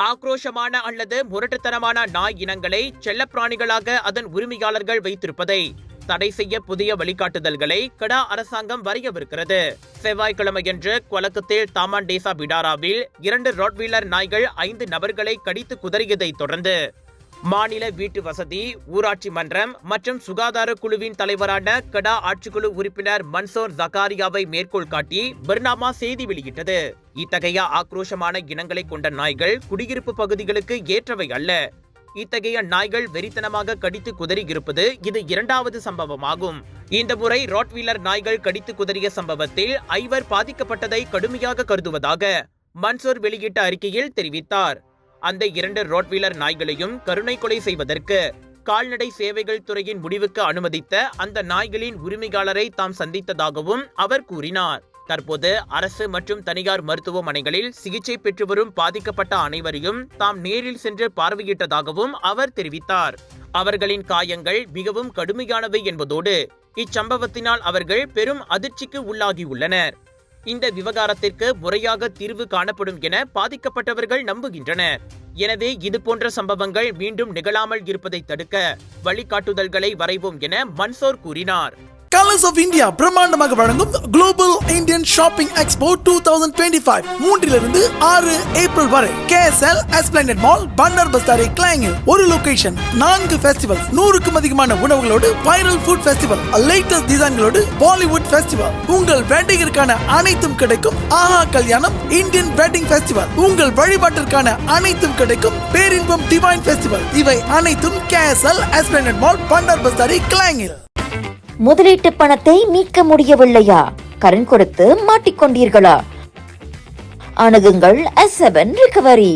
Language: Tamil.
ஆக்ரோஷமான அல்லது முரட்டுத்தனமான நாய் இனங்களை செல்லப்பிராணிகளாக அதன் உரிமையாளர்கள் வைத்திருப்பதை தடை செய்ய புதிய வழிகாட்டுதல்களை கடா அரசாங்கம் வரையவிருக்கிறது. செவ்வாய்க்கிழமையன்று கொலக்கத்தில் தாமாண்டேசா பிடாராவில் 2 ராட்வீலர் நாய்கள் 5 நபர்களை கடித்து குதறியதை தொடர்ந்து மாநில வீட்டு வசதி, ஊராட்சி மன்றம் மற்றும் சுகாதார குழுவின் தலைவரான கடா ஆட்சிக்குழு உறுப்பினர் மன்சோர் ஜகாரியாவை மேற்கோள் காட்டி பர்னாமா செய்தி வெளியிட்டது. இத்தகைய ஆக்ரோஷமான இனங்களை கொண்ட நாய்கள் குடியிருப்பு பகுதிகளுக்கு ஏற்றவை அல்ல. இத்தகைய நாய்கள் வெறித்தனமாக கடித்து குதறி இருப்பது இது 2வது சம்பவமாகும். இந்த முறை ராட்வீலர் நாய்கள் கடித்து குதறிய சம்பவத்தில் 5 பாதிக்கப்பட்டதை கடுமையாக கருதுவதாக மன்சோர் வெளியிட்ட அறிக்கையில் தெரிவித்தார். அந்த 2 ராட்வீலர் நாய்களையும் கருணை கொலை செய்வதற்கு கால்நடை சேவைகள் துறையின் முடிவுக்கு அனுமதித்த அந்த நாய்களின் உரிமையாளரை தாம் சந்தித்ததாகவும் அவர் கூறினார். தற்போது அரசு மற்றும் தனியார் மருத்துவமனைகளில் சிகிச்சை பெற்று வரும் பாதிக்கப்பட்ட அனைவரையும் தாம் நேரில் சென்று பார்வையிட்டதாகவும் அவர் தெரிவித்தார். அவர்களின் காயங்கள் மிகவும் கடுமையானவை என்பதோடு இச்சம்பவத்தினால் அவர்கள் பெரும் அதிர்ச்சிக்கு உள்ளாகியுள்ளனர். இந்த விவகாரத்திற்கு முறையாக தீர்வு காணப்படும் என பாதிக்கப்பட்டவர்கள் நம்புகின்றனர். எனவே இதுபோன்ற சம்பவங்கள் மீண்டும் நிகழாமல் இருப்பதை தடுக்க வழிகாட்டுதல்களை வரைவோம் என மன்சோர் கூறினார். கலர்ஸ் ஆஃப் இந்தியா பிரம்மாண்டமாக வழங்கும் global Indian shopping expo 2025 3 6 April வரை KSL Esplanade mall, Bandar Bestari, கிளாங்கில். ஒரு லொகேஷன், 4 ஃபெஸ்டிவல்ஸ், 100க்கும் அதிகமான உணவுகளோடு வைரல் ஃபுட் ஃபெஸ்டிவல், லேட்டஸ்ட் டிசைன்களோடு பாலிவுட் ஃபெஸ்டிவல். உங்கள் வெட்டிங்கிற்கான அனைத்தும் கிடைக்கும் ஆஹா கல்யாணம் இந்தியன் வெட்டிங் ஃபெஸ்டிவல். உங்கள் வழிபாட்டிற்கான அனைத்தும் கிடைக்கும் பேரின்பம் டிவைன் ஃபெஸ்டிவல். இவை அனைத்தும் KSL Esplanade mall, Bandar Bestari, கிளாங்கில். முதலீட்டு பணத்தை மீட்க முடியவில்லையா? கடன் கொடுத்து மாட்டிக்கொண்டீர்களா? அணுகுங்கள் S7 ரிகவரி.